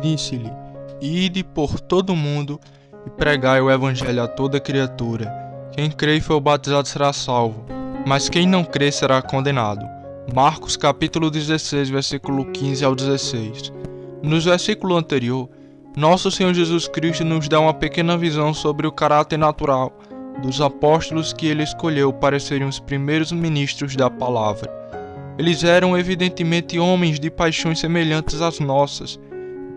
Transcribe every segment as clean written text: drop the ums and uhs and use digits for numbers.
Disse-lhe: Ide por todo o mundo e pregai o evangelho a toda criatura. Quem crê e for batizado será salvo, mas quem não crê será condenado. Marcos capítulo 16, versículo 15 ao 16. No versículo anterior, nosso Senhor Jesus Cristo nos dá uma pequena visão sobre o caráter natural dos apóstolos que ele escolheu para serem os primeiros ministros da palavra. Eles eram evidentemente homens de paixões semelhantes às nossas,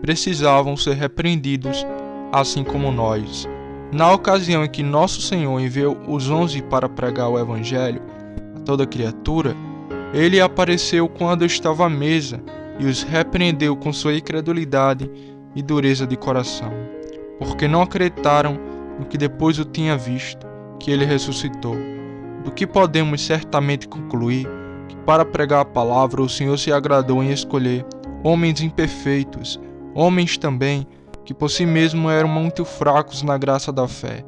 precisavam ser repreendidos, assim como nós. Na ocasião em que nosso Senhor enviou os 11 para pregar o Evangelho a toda criatura, ele apareceu quando estava à mesa e os repreendeu com sua incredulidade e dureza de coração, porque não acreditaram no que depois o tinha visto, que ele ressuscitou. Do que podemos certamente concluir que para pregar a palavra o Senhor se agradou em escolher homens imperfeitos, homens também que por si mesmos eram muito fracos na graça da fé,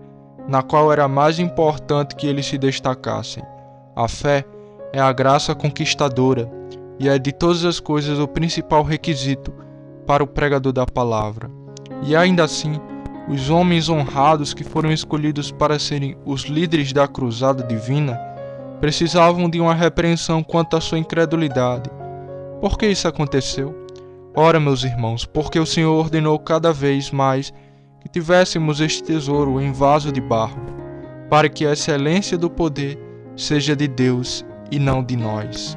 na qual era mais importante que eles se destacassem. A fé é a graça conquistadora e é de todas as coisas o principal requisito para o pregador da palavra. E ainda assim, os homens honrados que foram escolhidos para serem os líderes da cruzada divina precisavam de uma repreensão quanto à sua incredulidade. Por que isso aconteceu? Ora, meus irmãos, porque o Senhor ordenou cada vez mais que tivéssemos este tesouro em vaso de barro, para que a excelência do poder seja de Deus e não de nós.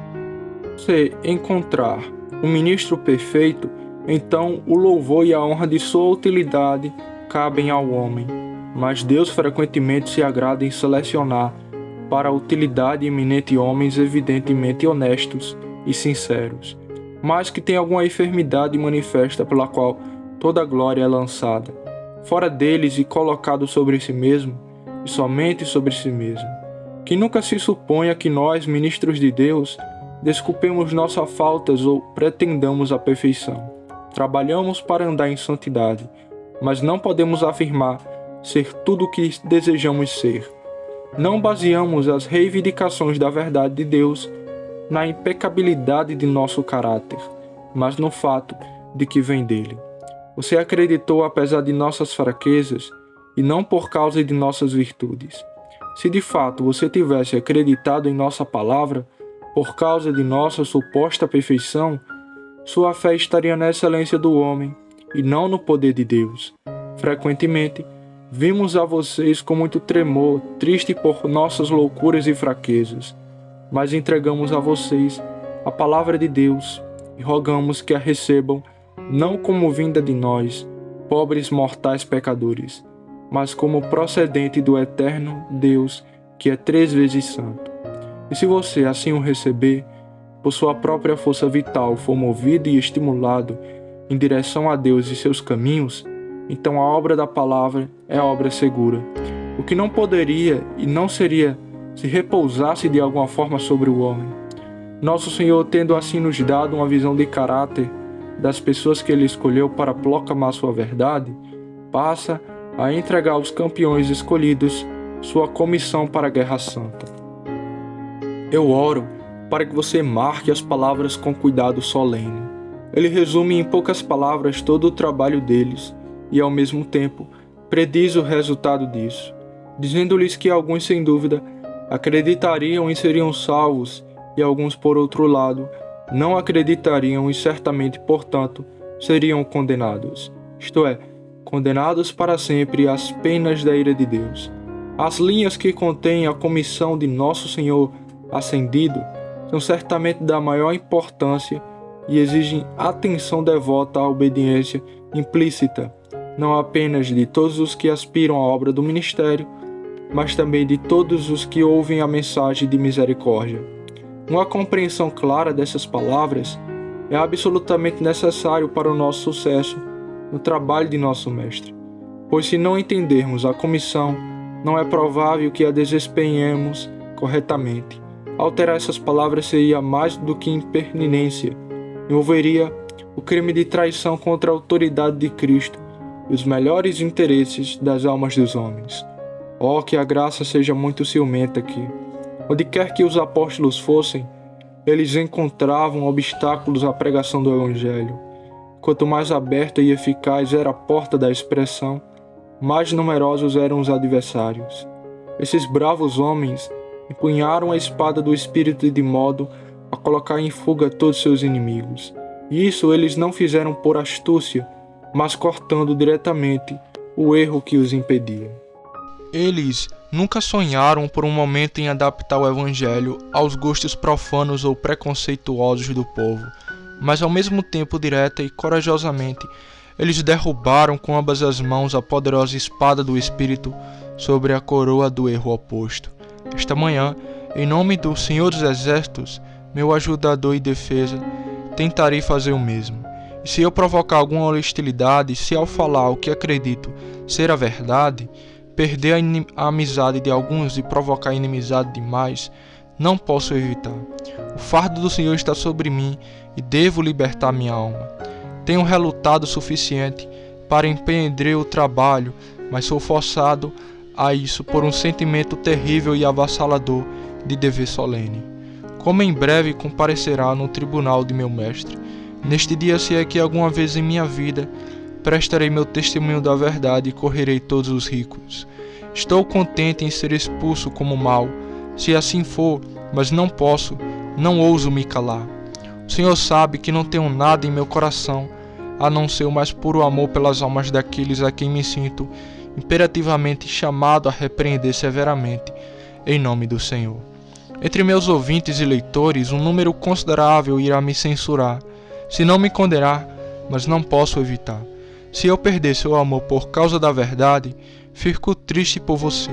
Se encontrar um ministro perfeito, então o louvor e a honra de sua utilidade cabem ao homem, mas Deus frequentemente se agrada em selecionar para a utilidade eminente homens evidentemente honestos e sinceros, mas que têm alguma enfermidade manifesta pela qual toda a glória é lançada, fora deles e colocado sobre si mesmo, e somente sobre si mesmo. Que nunca se suponha que nós, ministros de Deus, desculpemos nossas faltas ou pretendamos a perfeição. Trabalhamos para andar em santidade, mas não podemos afirmar ser tudo o que desejamos ser. Não baseamos as reivindicações da verdade de Deus na impecabilidade de nosso caráter, mas no fato de que vem dele. Você acreditou apesar de nossas fraquezas e não por causa de nossas virtudes. Se de fato você tivesse acreditado em nossa palavra por causa de nossa suposta perfeição, sua fé estaria na excelência do homem e não no poder de Deus. Frequentemente, vimos a vocês com muito tremor, triste por nossas loucuras e fraquezas, mas entregamos a vocês a palavra de Deus e rogamos que a recebam não como vinda de nós, pobres mortais pecadores, mas como procedente do eterno Deus, que é 3 vezes santo. E se você assim o receber, por sua própria força vital for movido e estimulado em direção a Deus e seus caminhos, então a obra da palavra é obra segura, o que não poderia e não seria se repousasse de alguma forma sobre o homem. Nosso Senhor, tendo assim nos dado uma visão de caráter das pessoas que Ele escolheu para proclamar sua verdade, passa a entregar aos campeões escolhidos sua comissão para a Guerra Santa. Eu oro para que você marque as palavras com cuidado solene. Ele resume em poucas palavras todo o trabalho deles e, ao mesmo tempo, prediz o resultado disso, dizendo-lhes que alguns, sem dúvida, acreditariam e seriam salvos, e alguns, por outro lado, não acreditariam e certamente, portanto, seriam condenados, isto é, condenados para sempre às penas da ira de Deus. As linhas que contêm a comissão de Nosso Senhor ascendido são certamente da maior importância e exigem atenção devota à obediência implícita, não apenas de todos os que aspiram à obra do ministério, mas também de todos os que ouvem a mensagem de misericórdia. Uma compreensão clara dessas palavras é absolutamente necessário para o nosso sucesso no trabalho de nosso Mestre, pois se não entendermos a comissão, não é provável que a desempenhemos corretamente. Alterar essas palavras seria mais do que impertinência, envolveria o crime de traição contra a autoridade de Cristo e os melhores interesses das almas dos homens. Oh, que a graça seja muito ciumenta aqui. Onde quer que os apóstolos fossem, eles encontravam obstáculos à pregação do Evangelho. Quanto mais aberta e eficaz era a porta da expressão, mais numerosos eram os adversários. Esses bravos homens empunharam a espada do Espírito de modo a colocar em fuga todos seus inimigos. E isso eles não fizeram por astúcia, mas cortando diretamente o erro que os impedia. Eles nunca sonharam por um momento em adaptar o Evangelho aos gostos profanos ou preconceituosos do povo, mas ao mesmo tempo direta e corajosamente, eles derrubaram com ambas as mãos a poderosa espada do Espírito sobre a coroa do erro oposto. Esta manhã, em nome do Senhor dos Exércitos, meu ajudador e defesa, tentarei fazer o mesmo. E se eu provocar alguma hostilidade, se ao falar o que acredito ser a verdade, perder a amizade de alguns e provocar inimizade demais, não posso evitar. O fardo do Senhor está sobre mim e devo libertar minha alma. Tenho relutado o suficiente para empreender o trabalho, mas sou forçado a isso por um sentimento terrível e avassalador de dever solene. Como em breve comparecerá no tribunal de meu mestre, neste dia, se é que alguma vez em minha vida prestarei meu testemunho da verdade e correrei todos os ricos. Estou contente em ser expulso como mal, se assim for, mas não posso, não ouso me calar. O Senhor sabe que não tenho nada em meu coração, a não ser o mais puro amor pelas almas daqueles a quem me sinto imperativamente chamado a repreender severamente, em nome do Senhor. Entre meus ouvintes e leitores, um número considerável irá me censurar, se não me condenar, mas não posso evitar. Se eu perder seu amor por causa da verdade, fico triste por você,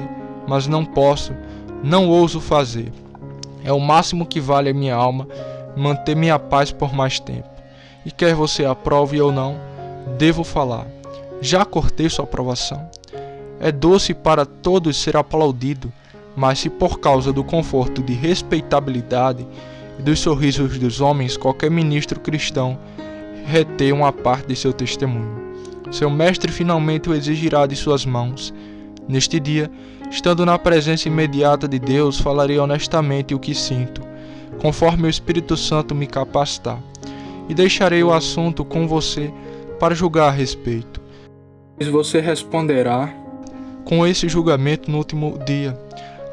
mas não posso, não ouso fazer. É o máximo que vale a minha alma, manter minha paz por mais tempo. E quer você aprove ou não, devo falar. Já cortei sua aprovação. É doce para todos ser aplaudido, mas se por causa do conforto de respeitabilidade e dos sorrisos dos homens qualquer ministro cristão reter uma parte de seu testemunho, seu mestre finalmente o exigirá de suas mãos. Neste dia, estando na presença imediata de Deus, falarei honestamente o que sinto, conforme o Espírito Santo me capacitar, e deixarei o assunto com você para julgar a respeito. Mas você responderá: com esse julgamento no último dia.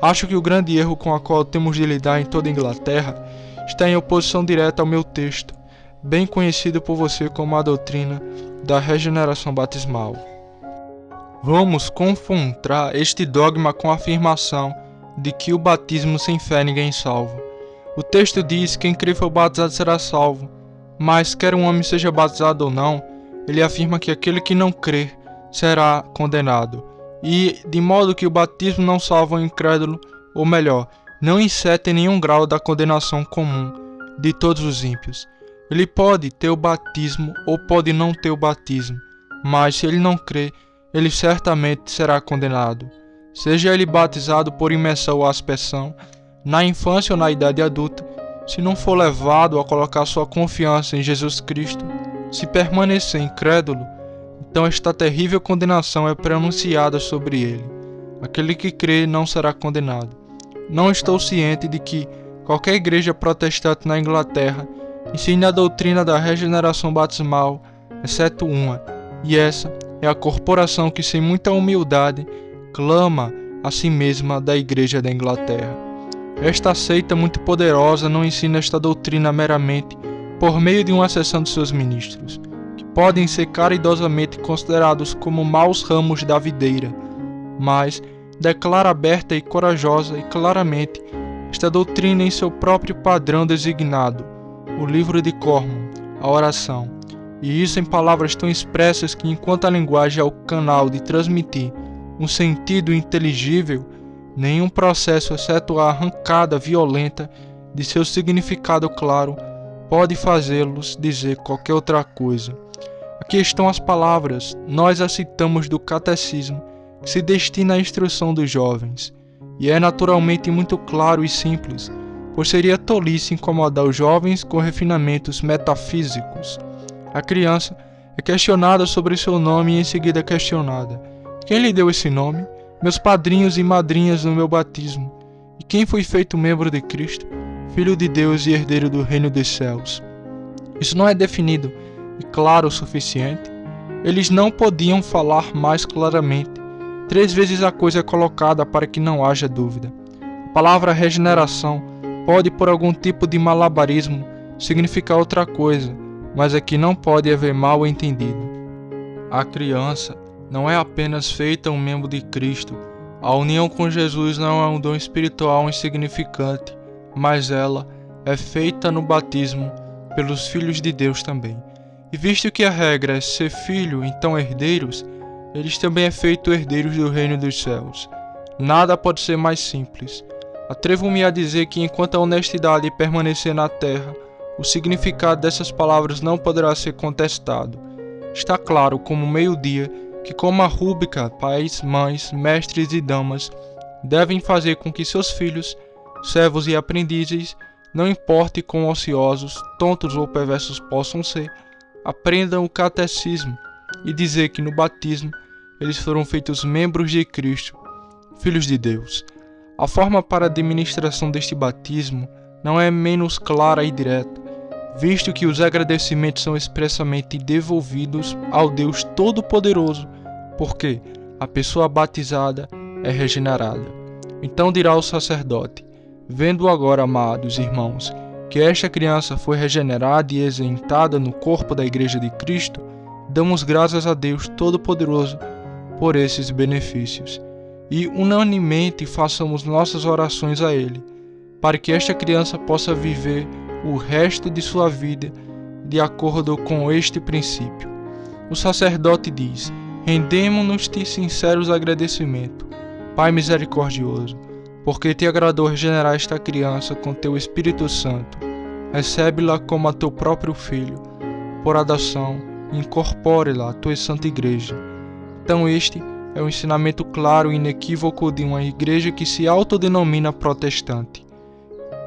Acho que o grande erro com o qual temos de lidar em toda a Inglaterra está em oposição direta ao meu texto, bem conhecido por você como a doutrina da regeneração batismal. Vamos confrontar este dogma com a afirmação de que o batismo sem fé ninguém salva. O texto diz que quem crê for batizado será salvo, mas quer um homem seja batizado ou não, ele afirma que aquele que não crer será condenado. E de modo que o batismo não salva o incrédulo, ou melhor, não inseta em nenhum grau da condenação comum de todos os ímpios. Ele pode ter o batismo ou pode não ter o batismo, mas se ele não crê, ele certamente será condenado. Seja ele batizado por imersão ou aspersão, na infância ou na idade adulta, se não for levado a colocar sua confiança em Jesus Cristo, se permanecer incrédulo, então esta terrível condenação é pronunciada sobre ele. Aquele que crê não será condenado. Não estou ciente de que qualquer igreja protestante na Inglaterra ensine a doutrina da regeneração batismal, exceto uma, e essa é a corporação que sem muita humildade clama a si mesma da Igreja da Inglaterra. Esta seita muito poderosa não ensina esta doutrina meramente por meio de uma seção de seus ministros, que podem ser caridosamente considerados como maus ramos da videira, mas declara aberta e corajosa e claramente esta doutrina em seu próprio padrão designado, o livro de Cormon, a oração, e isso em palavras tão expressas que, enquanto a linguagem é o canal de transmitir um sentido inteligível, nenhum processo, exceto a arrancada violenta de seu significado claro, pode fazê-los dizer qualquer outra coisa. Aqui estão as palavras, nós as citamos do catecismo, que se destina à instrução dos jovens, e é naturalmente muito claro e simples, pois seria tolice incomodar os jovens com refinamentos metafísicos. A criança é questionada sobre seu nome e em seguida questionada: quem lhe deu esse nome? Meus padrinhos e madrinhas no meu batismo. E quem foi feito membro de Cristo, Filho de Deus e herdeiro do reino dos céus? Isso não é definido e claro o suficiente? Eles não podiam falar mais claramente. 3 vezes a coisa é colocada para que não haja dúvida. A palavra regeneração pode, por algum tipo de malabarismo, significar outra coisa, mas aqui não pode haver mal entendido. A criança não é apenas feita um membro de Cristo. A união com Jesus não é um dom espiritual insignificante, mas ela é feita no batismo pelos filhos de Deus também. E visto que a regra é ser filho, então herdeiros, eles também é feito herdeiros do reino dos céus. Nada pode ser mais simples. Atrevo-me a dizer que enquanto a honestidade permanecer na terra, o significado dessas palavras não poderá ser contestado. Está claro como meio-dia que, como a rúbrica, pais, mães, mestres e damas devem fazer com que seus filhos, servos e aprendizes, não importe quão ociosos, tontos ou perversos possam ser, aprendam o catecismo e dizer que no batismo eles foram feitos membros de Cristo, filhos de Deus. A forma para a administração deste batismo não é menos clara e direta, visto que os agradecimentos são expressamente devolvidos ao Deus Todo-Poderoso, porque a pessoa batizada é regenerada. Então dirá o sacerdote: vendo agora, amados irmãos, que esta criança foi regenerada e exentada no corpo da Igreja de Cristo, damos graças a Deus Todo-Poderoso por esses benefícios, e unanimemente façamos nossas orações a Ele, para que esta criança possa viver o resto de sua vida de acordo com este princípio. O sacerdote diz: rendemo-nos-te sinceros agradecimentos, Pai misericordioso, porque te agradou regenerar esta criança com teu Espírito Santo. Recebe-la como a teu próprio filho, por adoção, e incorpore-la à tua santa igreja. Então este é o ensinamento claro e inequívoco de uma igreja que se autodenomina protestante.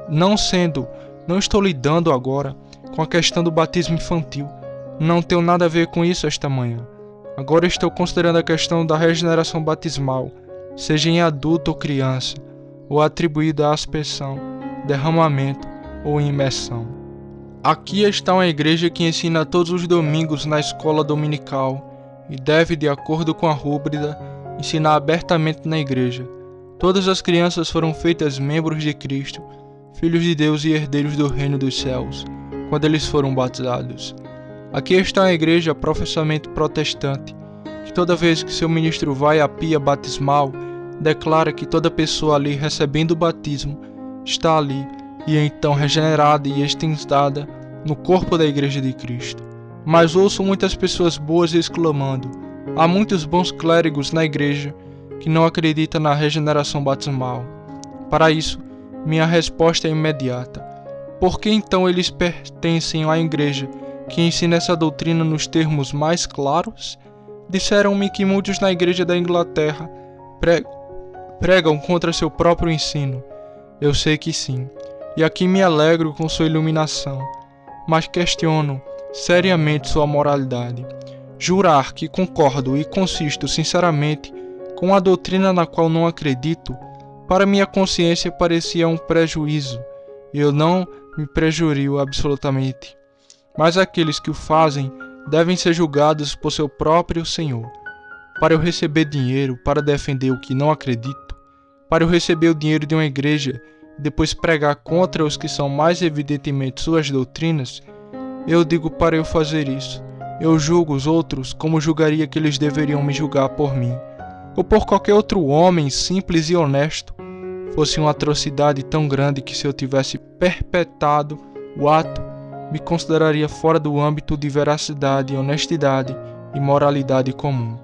Não estou lidando agora com a questão do batismo infantil. Não tenho nada a ver com isso esta manhã. Agora estou considerando a questão da regeneração batismal, seja em adulto ou criança, ou atribuída à aspersão, derramamento ou imersão. Aqui está uma igreja que ensina todos os domingos na escola dominical e deve, de acordo com a rúbrica, ensinar abertamente na igreja. Todas as crianças foram feitas membros de Cristo, filhos de Deus e herdeiros do reino dos céus, quando eles foram batizados. Aqui está a igreja professamente protestante, que toda vez que seu ministro vai à pia batismal, declara que toda pessoa ali recebendo o batismo está ali e é então regenerada e extensada no corpo da igreja de Cristo. Mas ouço muitas pessoas boas exclamando: há muitos bons clérigos na igreja que não acreditam na regeneração batismal. Para isso, minha resposta é imediata. Por que então eles pertencem à igreja que ensina essa doutrina nos termos mais claros? Disseram-me que muitos na igreja da Inglaterra pregam contra seu próprio ensino. Eu sei que sim, e aqui me alegro com sua iluminação, mas questiono seriamente sua moralidade. Jurar que concordo e consisto sinceramente com a doutrina na qual não acredito, para minha consciência parecia um prejuízo, e eu não me prejurio absolutamente. Mas aqueles que o fazem devem ser julgados por seu próprio Senhor. Para eu receber dinheiro para defender o que não acredito, para eu receber o dinheiro de uma igreja e depois pregar contra os que são mais evidentemente suas doutrinas, eu digo para eu fazer isso. Eu julgo os outros como julgaria que eles deveriam me julgar por mim, ou por qualquer outro homem simples e honesto. Fosse uma atrocidade tão grande que, se eu tivesse perpetrado o ato, me consideraria fora do âmbito de veracidade, honestidade e moralidade comum.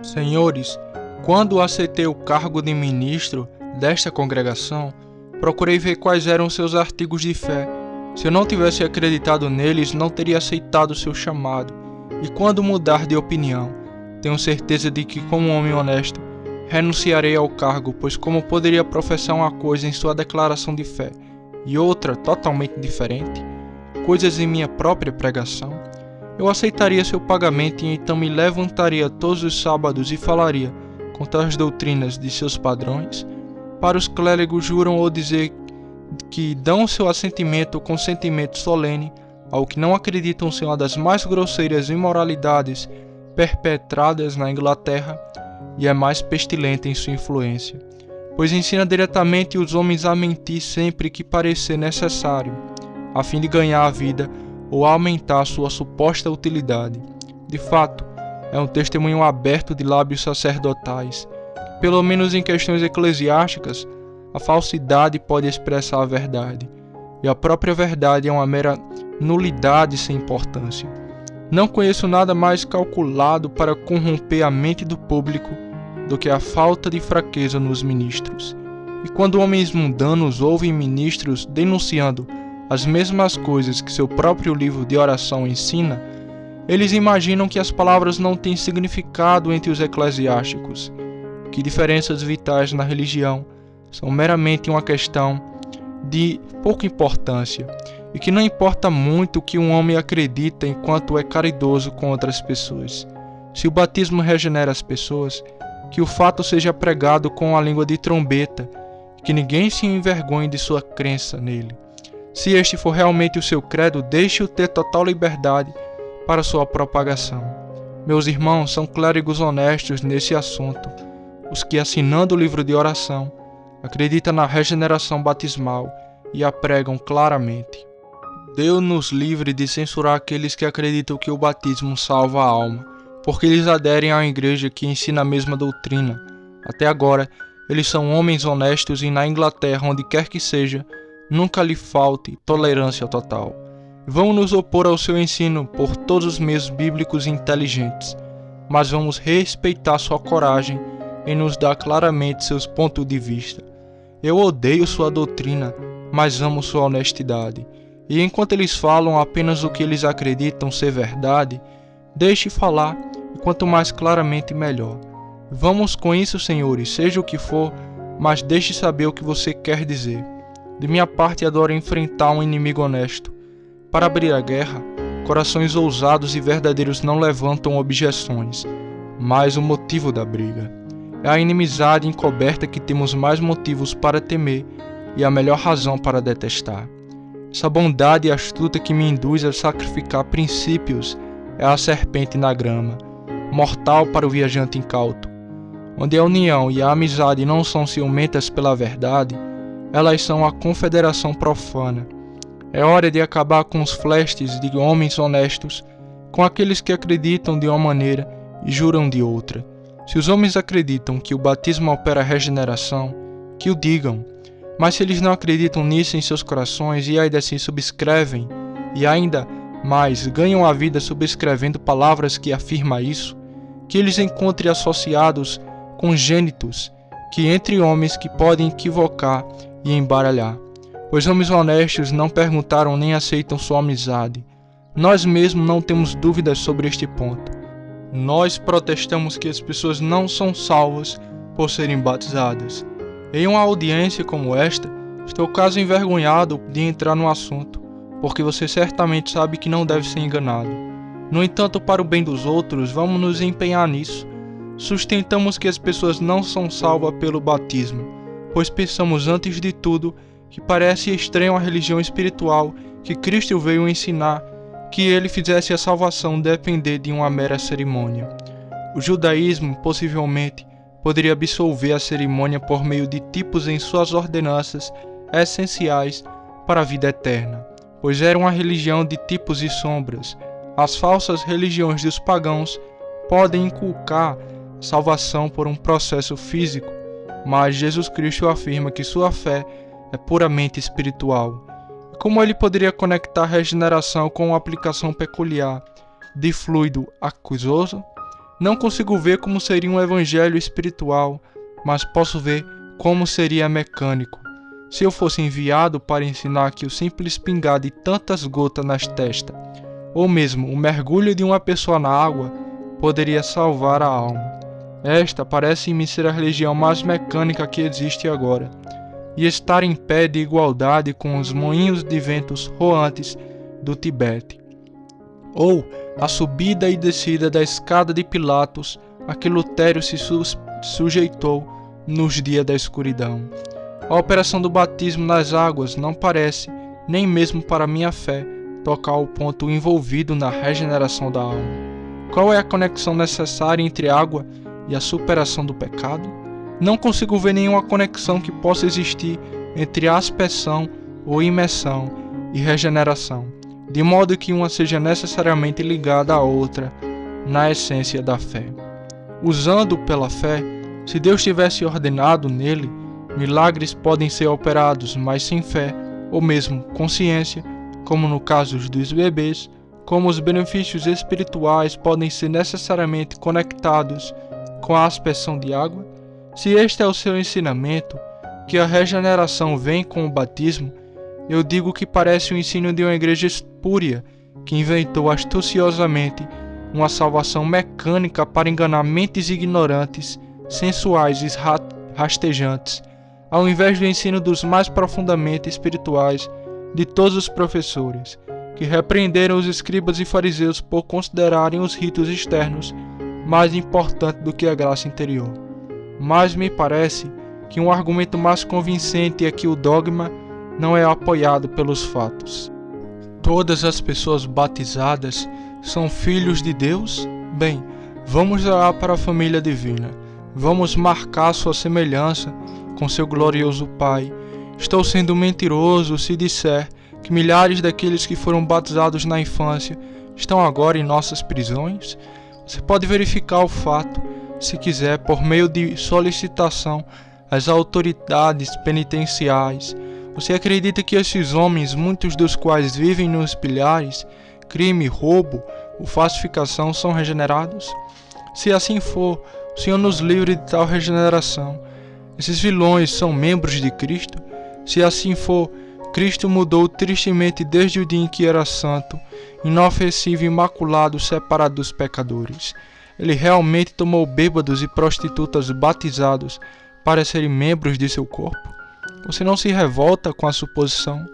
Senhores, quando aceitei o cargo de ministro desta congregação, procurei ver quais eram seus artigos de fé. Se eu não tivesse acreditado neles, não teria aceitado seu chamado. E quando mudar de opinião, tenho certeza de que, como homem honesto, renunciarei ao cargo, pois como poderia professar uma coisa em sua declaração de fé e outra totalmente diferente, coisas em minha própria pregação? Eu aceitaria seu pagamento e então me levantaria todos os sábados e falaria contra as doutrinas de seus padrões. Para os clérigos juram ou dizer que dão seu assentimento ou consentimento solene ao que não acreditam ser uma das mais grosseiras imoralidades perpetradas na Inglaterra e é mais pestilenta em sua influência, pois ensina diretamente os homens a mentir sempre que parecer necessário, a fim de ganhar a vida ou aumentar sua suposta utilidade. De fato, é um testemunho aberto de lábios sacerdotais. Pelo menos em questões eclesiásticas, a falsidade pode expressar a verdade, e a própria verdade é uma mera nulidade sem importância. Não conheço nada mais calculado para corromper a mente do público do que a falta de fraqueza nos ministros. E quando homens mundanos ouvem ministros denunciando as mesmas coisas que seu próprio livro de oração ensina, eles imaginam que as palavras não têm significado entre os eclesiásticos, que diferenças vitais na religião são meramente uma questão de pouca importância, e que não importa muito o que um homem acredita enquanto é caridoso com outras pessoas. Se o batismo regenera as pessoas, que o fato seja pregado com a língua de trombeta, e que ninguém se envergonhe de sua crença nele. Se este for realmente o seu credo, deixe-o ter total liberdade para sua propagação. Meus irmãos são clérigos honestos nesse assunto, os que, assinando o livro de oração, acreditam na regeneração batismal e a pregam claramente. Deus nos livre de censurar aqueles que acreditam que o batismo salva a alma, porque eles aderem à igreja que ensina a mesma doutrina. Até agora, eles são homens honestos e na Inglaterra, onde quer que seja, nunca lhe falte tolerância total. Vamos nos opor ao seu ensino por todos os meios bíblicos e inteligentes, mas vamos respeitar sua coragem em nos dar claramente seus pontos de vista. Eu odeio sua doutrina, mas amo sua honestidade. E enquanto eles falam apenas o que eles acreditam ser verdade, deixe falar, e quanto mais claramente melhor. Vamos com isso, senhores, seja o que for, mas deixe saber o que você quer dizer. De minha parte, adoro enfrentar um inimigo honesto. Para abrir a guerra, corações ousados e verdadeiros não levantam objeções, mas o motivo da briga. É a inimizade encoberta que temos mais motivos para temer e a melhor razão para detestar. Essa bondade astuta que me induz a sacrificar princípios é a serpente na grama, mortal para o viajante incauto. Onde a união e a amizade não são ciumentas pela verdade, elas são a confederação profana. É hora de acabar com os flestes de homens honestos, com aqueles que acreditam de uma maneira e juram de outra. Se os homens acreditam que o batismo opera a regeneração, que o digam. Mas se eles não acreditam nisso em seus corações e ainda assim subscrevem, e ainda mais ganham a vida subscrevendo palavras que afirmam isso, que eles encontrem associados congênitos, que entre homens que podem equivocar e embaralhar. Pois homens honestos não perguntaram nem aceitam sua amizade. Nós mesmos não temos dúvidas sobre este ponto. Nós protestamos que as pessoas não são salvas por serem batizadas. Em uma audiência como esta, estou quase envergonhado de entrar no assunto, porque você certamente sabe que não deve ser enganado. No entanto, para o bem dos outros, vamos nos empenhar nisso. Sustentamos que as pessoas não são salvas pelo batismo, pois pensamos antes de tudo que parece estranho à religião espiritual que Cristo veio ensinar que ele fizesse a salvação depender de uma mera cerimônia. O judaísmo, possivelmente, poderia absolver a cerimônia por meio de tipos em suas ordenanças essenciais para a vida eterna, pois era uma religião de tipos e sombras. As falsas religiões dos pagãos podem inculcar salvação por um processo físico, mas Jesus Cristo afirma que sua fé é puramente espiritual. Como ele poderia conectar a regeneração com uma aplicação peculiar de fluido aquoso? Não consigo ver como seria um evangelho espiritual, mas posso ver como seria mecânico. Se eu fosse enviado para ensinar que o simples pingar de tantas gotas nas testas, ou mesmo o mergulho de uma pessoa na água, poderia salvar a alma. Esta parece-me ser a religião mais mecânica que existe agora, e estar em pé de igualdade com os moinhos de ventos roantes do Tibete. Ou a subida e descida da escada de Pilatos a que Lutero se sujeitou nos dias da escuridão. A operação do batismo nas águas não parece, nem mesmo para minha fé, tocar ao ponto envolvido na regeneração da alma. Qual é a conexão necessária entre a água e a superação do pecado? Não consigo ver nenhuma conexão que possa existir entre aspersão ou imersão e regeneração, de modo que uma seja necessariamente ligada à outra na essência da fé. Usando pela fé, se Deus tivesse ordenado nele, milagres podem ser operados, mas sem fé, ou mesmo consciência, como no caso dos bebês, como os benefícios espirituais podem ser necessariamente conectados com a aspersão de água. Se este é o seu ensinamento, que a regeneração vem com o batismo, eu digo que parece o ensino de uma igreja espúria que inventou astuciosamente uma salvação mecânica para enganar mentes ignorantes, sensuais e rastejantes, ao invés do ensino dos mais profundamente espirituais de todos os professores, que repreenderam os escribas e fariseus por considerarem os ritos externos mais importantes do que a graça interior. Mas me parece que um argumento mais convincente é que o dogma não é apoiado pelos fatos. Todas as pessoas batizadas são filhos de Deus? Bem, vamos olhar para a família divina. Vamos marcar sua semelhança com seu glorioso Pai. Estou sendo mentiroso se disser que milhares daqueles que foram batizados na infância estão agora em nossas prisões? Você pode verificar o fato, se quiser, por meio de solicitação às autoridades penitenciais. Você acredita que esses homens, muitos dos quais vivem nos pilhares, crime, roubo ou falsificação, são regenerados? Se assim for, o Senhor nos livre de tal regeneração. Esses vilões são membros de Cristo? Se assim for, Cristo mudou tristemente desde o dia em que era santo, inofensivo e imaculado, separado dos pecadores. Ele realmente tomou bêbados e prostitutas batizados para serem membros de seu corpo? Você não se revolta com a suposição?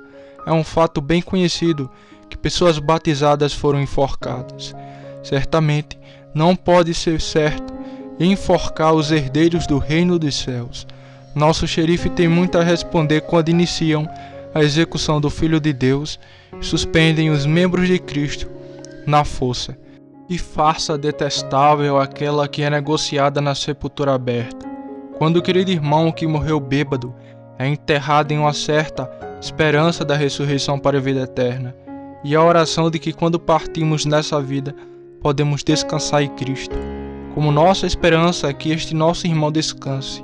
É um fato bem conhecido que pessoas batizadas foram enforcadas. Certamente não pode ser certo enforcar os herdeiros do reino dos céus. Nosso xerife tem muito a responder quando iniciam a execução do Filho de Deus e suspendem os membros de Cristo na fossa. Que farsa detestável aquela que é negociada na sepultura aberta, quando o querido irmão que morreu bêbado é enterrado em uma certa esperança da ressurreição para a vida eterna, e a oração de que quando partimos nessa vida podemos descansar em Cristo. Como nossa esperança é que este nosso irmão descanse.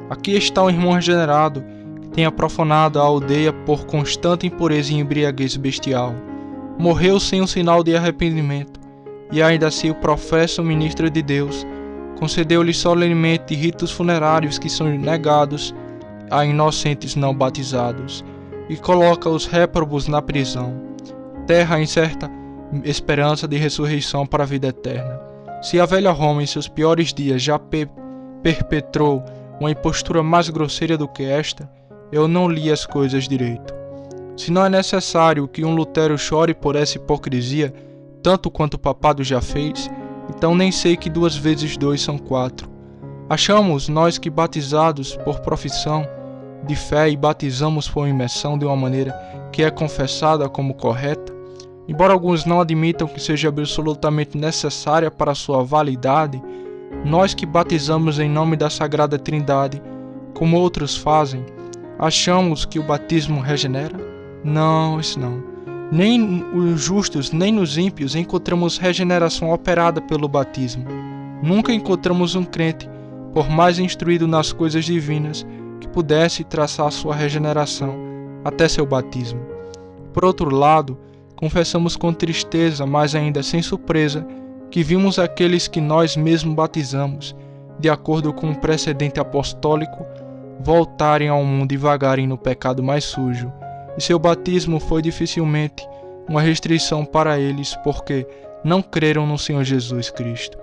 Aqui está um irmão regenerado que tenha profanado a aldeia por constante impureza e embriaguez bestial. Morreu sem um sinal de arrependimento, e ainda assim o professa o ministro de Deus concedeu-lhe solenemente ritos funerários que são negados a inocentes não batizados, e coloca os réprobos na prisão, terra a incerta esperança de ressurreição para a vida eterna. Se a velha Roma em seus piores dias já perpetrou uma impostura mais grosseira do que esta, eu não li as coisas direito. Se não é necessário que um Lutero chore por essa hipocrisia, tanto quanto o papado já fez, então nem sei que 2 vezes 2 são 4. Achamos nós que batizados por profissão de fé e batizamos por imersão de uma maneira que é confessada como correta, embora alguns não admitam que seja absolutamente necessária para sua validade, nós que batizamos em nome da Sagrada Trindade, como outros fazem, achamos que o batismo regenera? Não, isso não. Nem nos justos, nem nos ímpios encontramos regeneração operada pelo batismo. Nunca encontramos um crente, por mais instruído nas coisas divinas, que pudesse traçar sua regeneração até seu batismo. Por outro lado, confessamos com tristeza, mas ainda sem surpresa, que vimos aqueles que nós mesmos batizamos, de acordo com o precedente apostólico, voltarem ao mundo e vagarem no pecado mais sujo, e seu batismo foi dificilmente uma restrição para eles, porque não creram no Senhor Jesus Cristo.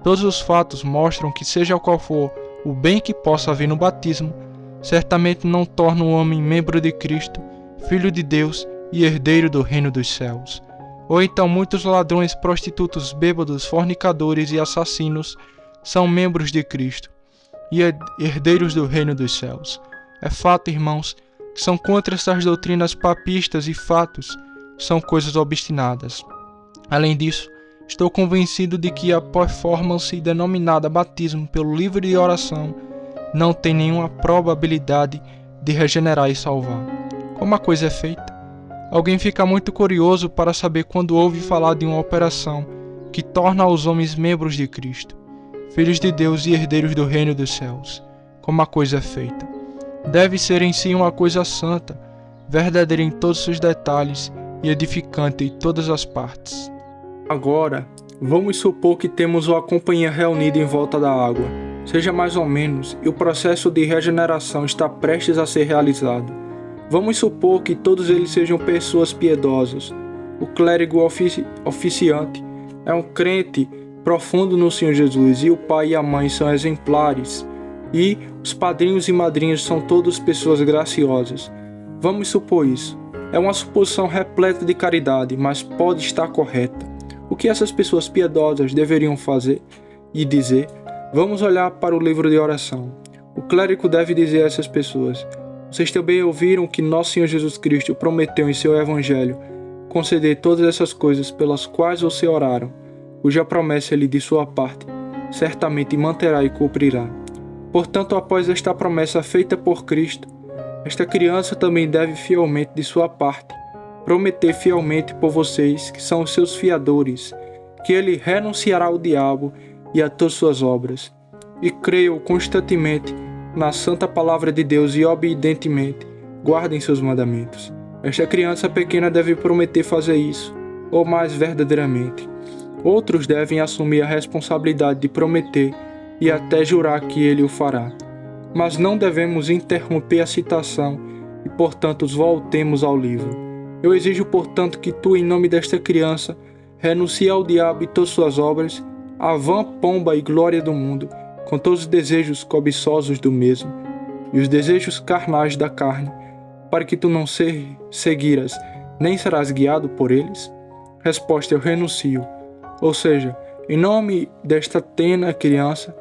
Todos os fatos mostram que, seja qual for o bem que possa haver no batismo, certamente não torna o homem membro de Cristo, filho de Deus e herdeiro do reino dos céus. Ou então muitos ladrões, prostitutos, bêbados, fornicadores e assassinos são membros de Cristo e herdeiros do reino dos céus. É fato, irmãos, que são contra essas doutrinas papistas e fatos são coisas obstinadas. Além disso, estou convencido de que a performance denominada batismo pelo livro de oração não tem nenhuma probabilidade de regenerar e salvar. Como a coisa é feita? Alguém fica muito curioso para saber quando ouve falar de uma operação que torna os homens membros de Cristo, filhos de Deus e herdeiros do reino dos céus. Como a coisa é feita? Deve ser em si uma coisa santa, verdadeira em todos os seus detalhes e edificante em todas as partes. Agora, vamos supor que temos uma companhia reunida em volta da água, seja mais ou menos, e o processo de regeneração está prestes a ser realizado. Vamos supor que todos eles sejam pessoas piedosas. O clérigo oficiante é um crente profundo no Senhor Jesus, e o pai e a mãe são exemplares, e os padrinhos e madrinhas são todos pessoas graciosas. Vamos supor isso. É uma suposição repleta de caridade, mas pode estar correta. O que essas pessoas piedosas deveriam fazer e dizer? Vamos olhar para o livro de oração. O clérigo deve dizer a essas pessoas: vocês também ouviram que nosso Senhor Jesus Cristo prometeu em seu Evangelho conceder todas essas coisas pelas quais vocês oraram, cuja promessa ele de sua parte certamente manterá e cumprirá. Portanto, após esta promessa feita por Cristo, esta criança também deve fielmente de sua parte prometer fielmente por vocês, que são os seus fiadores, que ele renunciará ao diabo e a todas suas obras, e creiam constantemente na santa palavra de Deus e obedientemente guardem seus mandamentos. Esta criança pequena deve prometer fazer isso, ou mais verdadeiramente. Outros devem assumir a responsabilidade de prometer e até jurar que ele o fará. Mas não devemos interromper a citação e, portanto, voltemos ao livro. Eu exijo, portanto, que tu, em nome desta criança, renuncie ao diabo e todas suas obras, à vã pomba e glória do mundo, com todos os desejos cobiçosos do mesmo, e os desejos carnais da carne, para que tu não seguirás, nem serás guiado por eles? Resposta: eu renuncio. Ou seja, em nome desta tênue criança,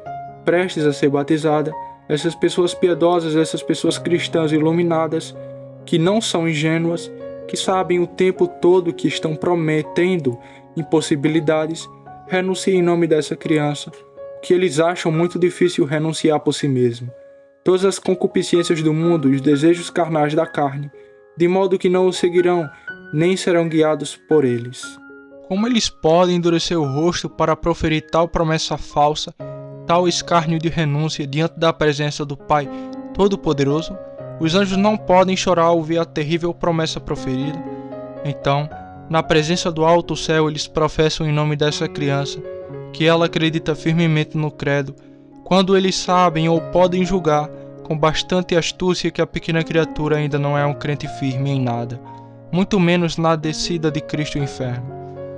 prestes a ser batizada, essas pessoas piedosas, essas pessoas cristãs iluminadas, que não são ingênuas, que sabem o tempo todo que estão prometendo impossibilidades, renunciem em nome dessa criança, que eles acham muito difícil renunciar por si mesmo. Todas as concupiscências do mundo e os desejos carnais da carne, de modo que não o seguirão, nem serão guiados por eles. Como eles podem endurecer o rosto para proferir tal promessa falsa, tal escárnio de renúncia diante da presença do Pai Todo-Poderoso? Os anjos não podem chorar ao ouvir a terrível promessa proferida. Então, na presença do alto céu, eles professam em nome dessa criança que ela acredita firmemente no credo, quando eles sabem ou podem julgar com bastante astúcia que a pequena criatura ainda não é um crente firme em nada, muito menos na descida de Cristo ao inferno.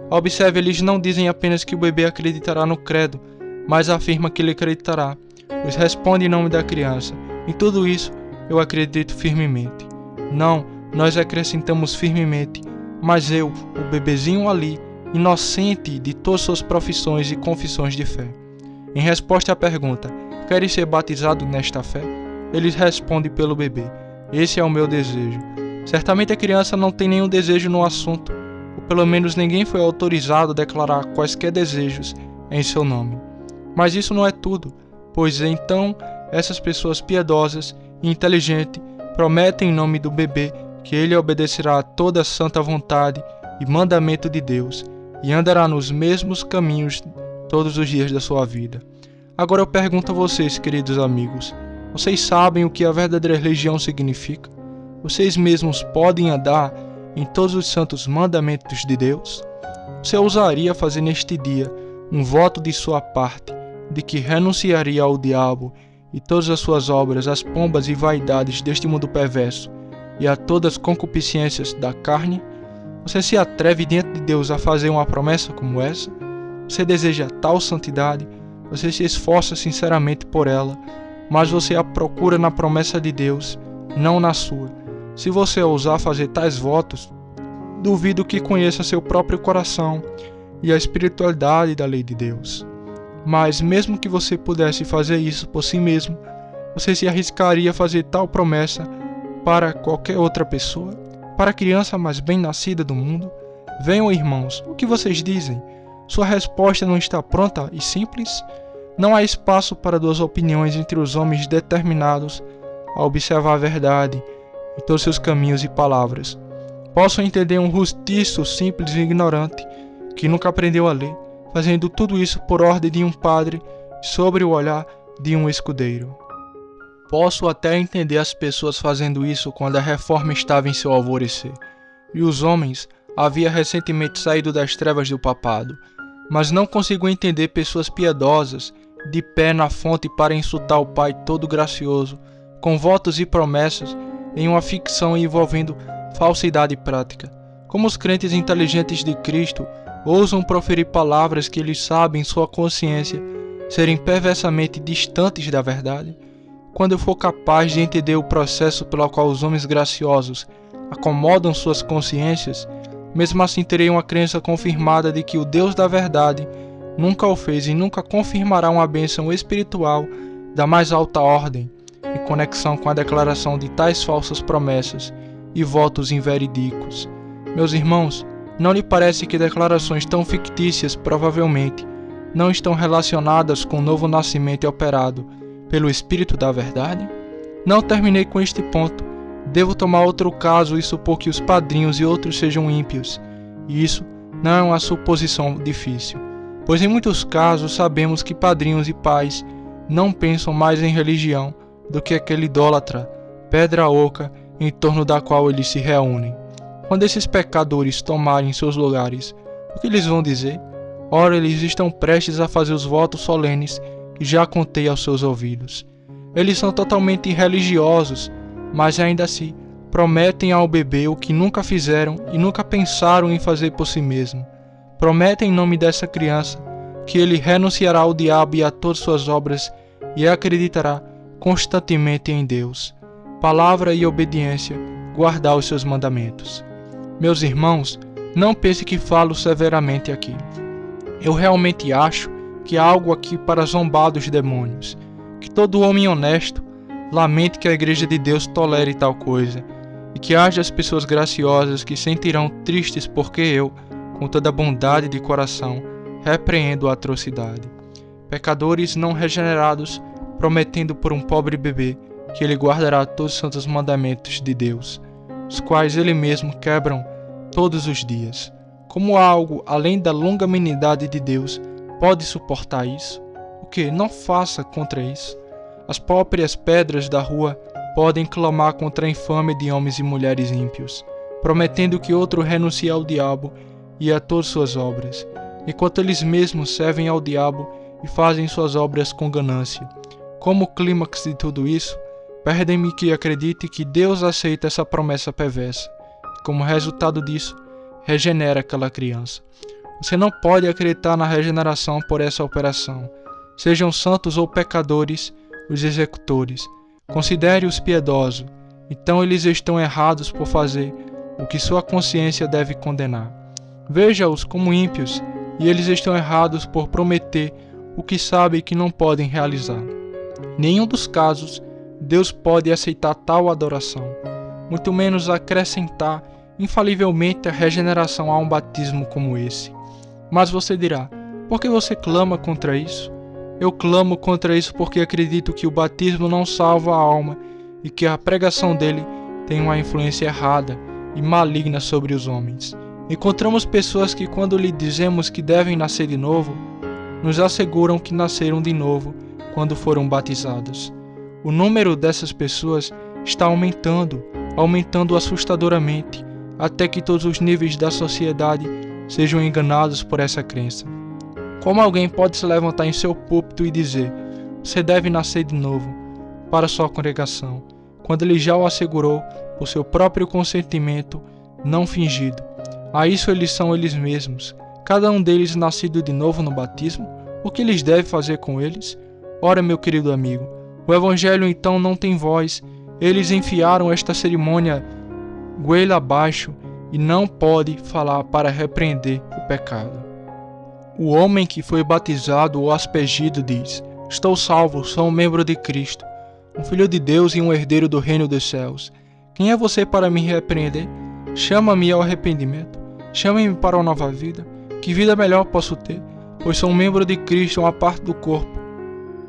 Observe, eles não dizem apenas que o bebê acreditará no credo, mas afirma que ele acreditará, pois responde em nome da criança: em tudo isso eu acredito firmemente. Não, nós acrescentamos firmemente, mas eu, o bebezinho ali, inocente de todas suas profissões e confissões de fé. Em resposta à pergunta: queres ser batizado nesta fé? Eles respondem pelo bebê: esse é o meu desejo. Certamente a criança não tem nenhum desejo no assunto, ou pelo menos ninguém foi autorizado a declarar quaisquer desejos em seu nome. Mas isso não é tudo, pois então essas pessoas piedosas e inteligentes prometem em nome do bebê que ele obedecerá a toda a santa vontade e mandamento de Deus e andará nos mesmos caminhos todos os dias da sua vida. Agora eu pergunto a vocês, queridos amigos, vocês sabem o que a verdadeira religião significa? Vocês mesmos podem andar em todos os santos mandamentos de Deus? Você ousaria fazer neste dia um voto de sua parte, de que renunciaria ao diabo e todas as suas obras, às pombas e vaidades deste mundo perverso e a todas as concupiscências da carne? Você se atreve diante de Deus a fazer uma promessa como essa? Você deseja tal santidade? Você se esforça sinceramente por ela, mas você a procura na promessa de Deus, não na sua. Se você ousar fazer tais votos, duvido que conheça seu próprio coração e a espiritualidade da lei de Deus. Mas mesmo que você pudesse fazer isso por si mesmo, você se arriscaria a fazer tal promessa para qualquer outra pessoa? para a criança mais bem-nascida do mundo? Venham, irmãos, o que vocês dizem? Sua resposta não está pronta e simples? Não há espaço para duas opiniões entre os homens determinados a observar a verdade em todos seus caminhos e palavras. Posso entender um rustiço simples e ignorante que nunca aprendeu a ler, fazendo tudo isso por ordem de um padre sobre o olhar de um escudeiro. Posso até entender as pessoas fazendo isso quando a reforma estava em seu alvorecer, e os homens haviam recentemente saído das trevas do papado, mas não consigo entender pessoas piedosas de pé na fonte para insultar o Pai Todo-Gracioso, com votos e promessas em uma ficção envolvendo falsidade prática. Como os crentes inteligentes de Cristo ousam proferir palavras que eles sabem em sua consciência serem perversamente distantes da verdade? Quando eu for capaz de entender o processo pelo qual os homens graciosos acomodam suas consciências, mesmo assim terei uma crença confirmada de que o Deus da verdade nunca o fez e nunca confirmará uma bênção espiritual da mais alta ordem, em conexão com a declaração de tais falsas promessas e votos inverídicos. Meus irmãos, não lhe parece que declarações tão fictícias provavelmente não estão relacionadas com o novo nascimento operado pelo Espírito da Verdade? Não terminei com este ponto. Devo tomar outro caso e supor que os padrinhos e outros sejam ímpios. E isso não é uma suposição difícil, pois em muitos casos sabemos que padrinhos e pais não pensam mais em religião do que aquele idólatra, pedra oca em torno da qual eles se reúnem. Quando esses pecadores tomarem seus lugares, o que eles vão dizer? Ora, eles estão prestes a fazer os votos solenes que já contei aos seus ouvidos. Eles são totalmente irreligiosos, mas ainda assim prometem ao bebê o que nunca fizeram e nunca pensaram em fazer por si mesmo. Prometem em nome dessa criança que ele renunciará ao diabo e a todas suas obras e acreditará constantemente em Deus. Palavra e obediência, guardar os seus mandamentos. Meus irmãos, não pense que falo severamente aqui. Eu realmente acho que há algo aqui para zombar dos demônios, que todo homem honesto lamente que a Igreja de Deus tolere tal coisa, e que haja as pessoas graciosas que sentirão tristes porque eu, com toda a bondade de coração, repreendo a atrocidade. Pecadores não regenerados, prometendo por um pobre bebê que ele guardará todos os santos mandamentos de Deus, os quais ele mesmo quebram todos os dias. Como algo além da longanimidade de Deus pode suportar isso? O que? Não faça contra isso. As próprias pedras da rua podem clamar contra a infâmia de homens e mulheres ímpios, prometendo que outro renuncie ao diabo e a todas suas obras, enquanto eles mesmos servem ao diabo e fazem suas obras com ganância. Como clímax de tudo isso, perdem-me que acredite que Deus aceita essa promessa perversa, e como resultado disso, regenera aquela criança. Você não pode acreditar na regeneração por essa operação. Sejam santos ou pecadores os executores. Considere-os piedosos. Então eles estão errados por fazer o que sua consciência deve condenar. Veja-os como ímpios, e eles estão errados por prometer o que sabem que não podem realizar. Em nenhum dos casos, Deus pode aceitar tal adoração, muito menos acrescentar infalivelmente a regeneração a um batismo como esse. Mas você dirá, por que você clama contra isso? Eu clamo contra isso porque acredito que o batismo não salva a alma e que a pregação dele tem uma influência errada e maligna sobre os homens. Encontramos pessoas que, quando lhe dizemos que devem nascer de novo, nos asseguram que nasceram de novo quando foram batizados. O número dessas pessoas está aumentando assustadoramente, até que todos os níveis da sociedade sejam enganados por essa crença. Como alguém pode se levantar em seu púlpito e dizer: você deve nascer de novo, para sua congregação, quando ele já o assegurou por seu próprio consentimento não fingido? A isso eles são eles mesmos, cada um deles nascido de novo no batismo. O que eles devem fazer com eles? Ora, meu querido amigo, o Evangelho então não tem voz. Eles enfiaram esta cerimônia goela abaixo e não pode falar para repreender o pecado. O homem que foi batizado ou aspergido diz: estou salvo, sou um membro de Cristo, um filho de Deus e um herdeiro do reino dos céus. Quem é você para me repreender? Chama-me ao arrependimento. Chame-me para uma nova vida. Que vida melhor posso ter? Pois sou um membro de Cristo, uma parte do corpo.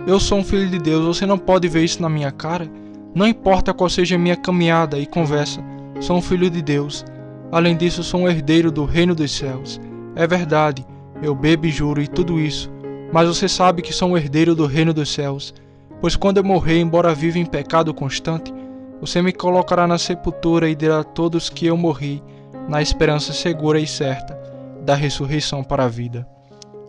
Eu sou um filho de Deus, você não pode ver isso na minha cara? Não importa qual seja a minha caminhada e conversa, sou um filho de Deus. Além disso, sou um herdeiro do reino dos céus. É verdade, eu bebo e juro e tudo isso, mas você sabe que sou um herdeiro do reino dos céus. Pois quando eu morrer, embora viva em pecado constante, você me colocará na sepultura e dirá a todos que eu morri, na esperança segura e certa da ressurreição para a vida.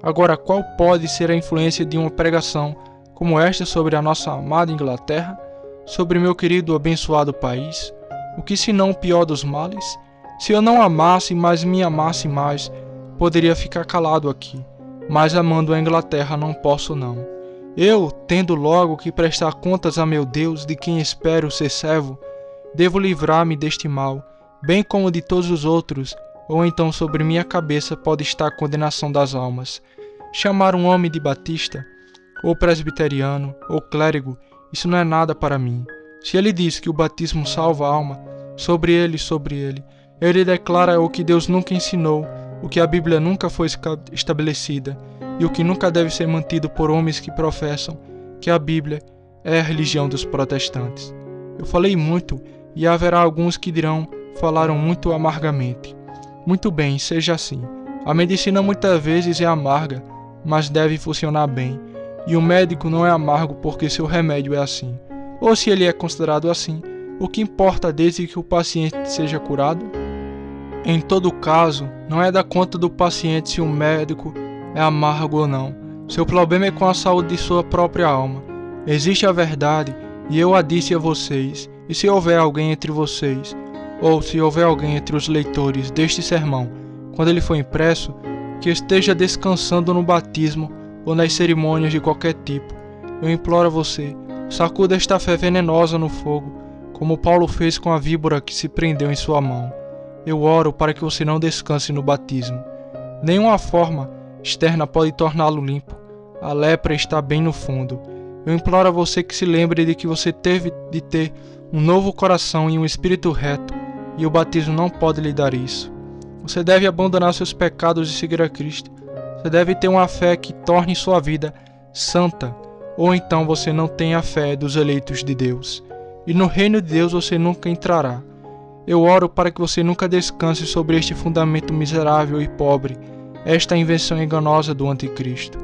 Agora, qual pode ser a influência de uma pregação como esta sobre a nossa amada Inglaterra, sobre meu querido abençoado país? O que senão o pior dos males? Se eu não amasse, mas me amasse mais, poderia ficar calado aqui, mas amando a Inglaterra não posso não. Eu, tendo logo que prestar contas a meu Deus, de quem espero ser servo, devo livrar-me deste mal, bem como de todos os outros, ou então sobre minha cabeça pode estar a condenação das almas. Chamar um homem de batista, ou presbiteriano, ou clérigo, isso não é nada para mim. Se ele diz que o batismo salva a alma, sobre ele declara o que Deus nunca ensinou, o que a Bíblia nunca foi estabelecida, e o que nunca deve ser mantido por homens que professam que a Bíblia é a religião dos protestantes. Eu falei muito, e haverá alguns que dirão, falaram muito amargamente. Muito bem, seja assim. A medicina muitas vezes é amarga, mas deve funcionar bem. E o médico não é amargo porque seu remédio é assim. Ou se ele é considerado assim, o que importa desde que o paciente seja curado? Em todo caso, não é da conta do paciente se o médico é amargo ou não. Seu problema é com a saúde de sua própria alma. Existe a verdade, e eu a disse a vocês, e se houver alguém entre vocês, ou se houver alguém entre os leitores deste sermão, quando ele for impresso, que esteja descansando no batismo ou nas cerimônias de qualquer tipo, eu imploro a você, sacuda esta fé venenosa no fogo, como Paulo fez com a víbora que se prendeu em sua mão. Eu oro para que você não descanse no batismo. Nenhuma forma externa pode torná-lo limpo. A lepra está bem no fundo. Eu imploro a você que se lembre de que você teve de ter um novo coração e um espírito reto, e o batismo não pode lhe dar isso. Você deve abandonar seus pecados e seguir a Cristo. Você deve ter uma fé que torne sua vida santa, ou então você não tem a fé dos eleitos de Deus. E no reino de Deus você nunca entrará. Eu oro para que você nunca descanse sobre este fundamento miserável e pobre, esta invenção enganosa do anticristo.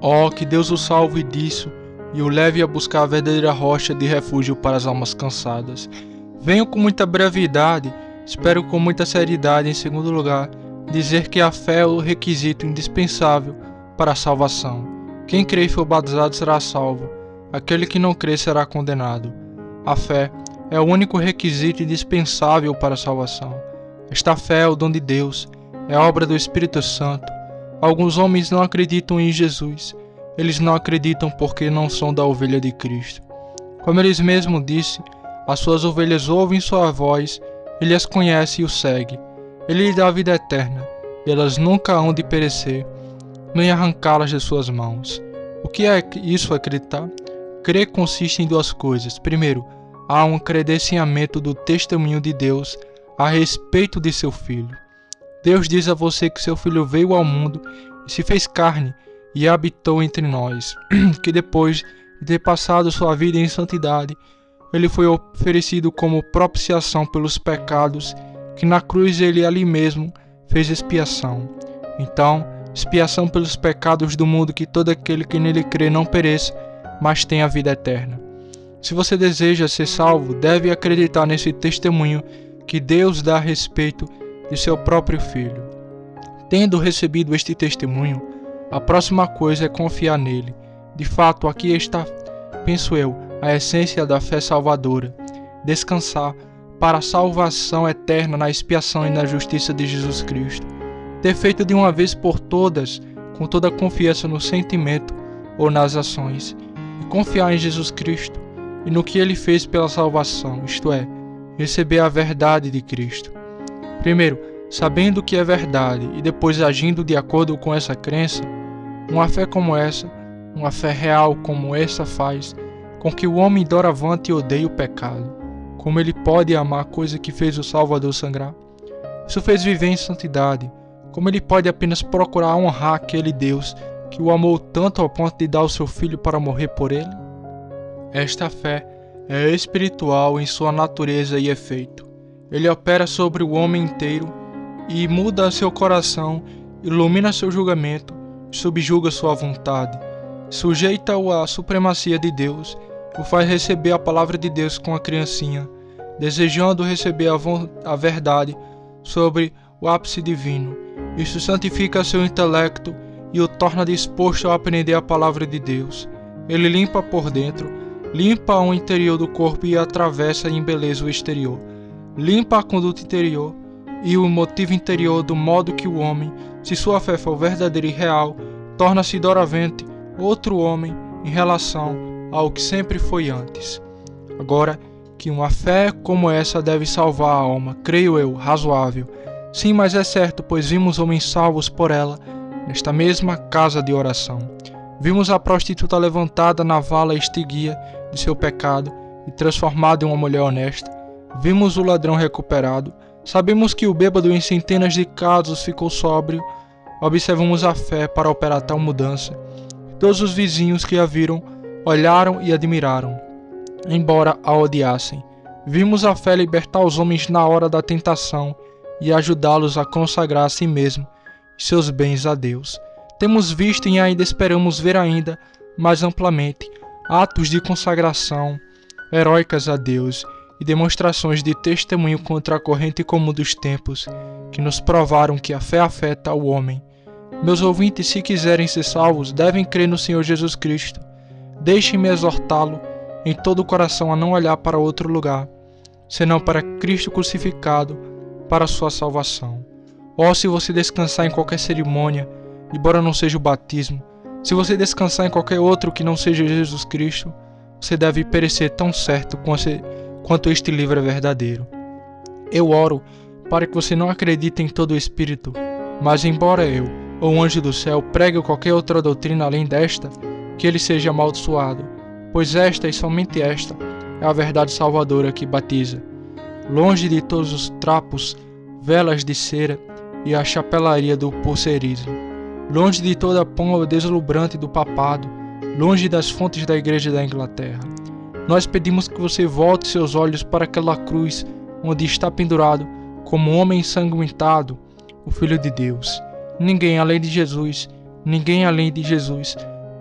Oh, que Deus o salve disso e o leve a buscar a verdadeira rocha de refúgio para as almas cansadas. Venho com muita brevidade, espero com muita seriedade, em segundo lugar, dizer que a fé é o requisito indispensável para a salvação. Quem crê e for batizado será salvo, aquele que não crê será condenado. A fé é o único requisito indispensável para a salvação. Esta fé é o dom de Deus, é obra do Espírito Santo. Alguns homens não acreditam em Jesus. Eles não acreditam porque não são da ovelha de Cristo. Como eles mesmos disseram, as suas ovelhas ouvem sua voz, ele as conhece e o segue. Ele lhe dá a vida eterna, e elas nunca hão de perecer, nem arrancá-las de suas mãos. O que é isso acreditar? Crer consiste em duas coisas. Primeiro, há um credenciamento do testemunho de Deus a respeito de seu Filho. Deus diz a você que seu Filho veio ao mundo e se fez carne e habitou entre nós, que depois de ter passado sua vida em santidade, ele foi oferecido como propiciação pelos pecados, que na cruz ele ali mesmo fez expiação. Então, expiação pelos pecados do mundo, que todo aquele que nele crê não pereça, mas tenha a vida eterna. Se você deseja ser salvo, deve acreditar nesse testemunho que Deus dá a respeito de seu próprio Filho. Tendo recebido este testemunho, a próxima coisa é confiar nele. De fato, aqui está, penso eu, a essência da fé salvadora. Descansar para a salvação eterna na expiação e na justiça de Jesus Cristo. Ter feito de uma vez por todas, com toda a confiança no sentimento ou nas ações. E confiar em Jesus Cristo e no que ele fez pela salvação, isto é, receber a verdade de Cristo. Primeiro, sabendo o que é verdade e depois agindo de acordo com essa crença, uma fé como essa, uma fé real como essa faz com que o homem doravante odeie o pecado, como ele pode amar a coisa que fez o Salvador sangrar? Isso fez viver em santidade. Como ele pode apenas procurar honrar aquele Deus que o amou tanto ao ponto de dar o seu filho para morrer por ele? Esta fé é espiritual em sua natureza e efeito. Ele opera sobre o homem inteiro e muda seu coração, ilumina seu julgamento, subjuga sua vontade, sujeita-o à supremacia de Deus, o faz receber a palavra de Deus com a criancinha, desejando receber a verdade sobre o ápice divino. Isso santifica seu intelecto e o torna disposto a aprender a palavra de Deus. Ele limpa por dentro, limpa o interior do corpo e atravessa e embeleza o exterior. Limpa a conduta interior e o motivo interior, do modo que o homem, se sua fé for verdadeira e real, torna-se doravante outro homem em relação ao que sempre foi antes. Agora, que uma fé como essa deve salvar a alma, creio eu, razoável. Sim, mas é certo, pois vimos homens salvos por ela, nesta mesma casa de oração. Vimos a prostituta levantada na vala estiguia de seu pecado e transformada em uma mulher honesta. Vimos o ladrão recuperado. Sabemos que o bêbado em centenas de casos ficou sóbrio. Observamos a fé para operar tal mudança. Todos os vizinhos que a viram olharam e admiraram, embora a odiassem. Vimos a fé libertar os homens na hora da tentação e ajudá-los a consagrar a si mesmo e seus bens a Deus. Temos visto e ainda esperamos ver ainda mais amplamente atos de consagração heróicas a Deus e demonstrações de testemunho contra a corrente comum dos tempos, que nos provaram que a fé afeta o homem. Meus ouvintes, se quiserem ser salvos, devem crer no Senhor Jesus Cristo. Deixem-me exortá-lo em todo o coração a não olhar para outro lugar, senão para Cristo crucificado, para a sua salvação. Se você descansar em qualquer cerimônia, embora não seja o batismo, se você descansar em qualquer outro que não seja Jesus Cristo, você deve perecer tão certo quanto este livro é verdadeiro. Eu oro para que você não acredite em todo o Espírito, mas embora eu, ou um anjo do céu, pregue qualquer outra doutrina além desta, que ele seja amaldiçoado, pois esta e somente esta é a verdade salvadora que batiza. Longe de todos os trapos, velas de cera e a chapelaria do pulseirismo, longe de toda a pompa deslumbrante do papado, longe das fontes da Igreja da Inglaterra. Nós pedimos que você volte seus olhos para aquela cruz onde está pendurado, como um homem ensanguentado, o Filho de Deus. Ninguém além de Jesus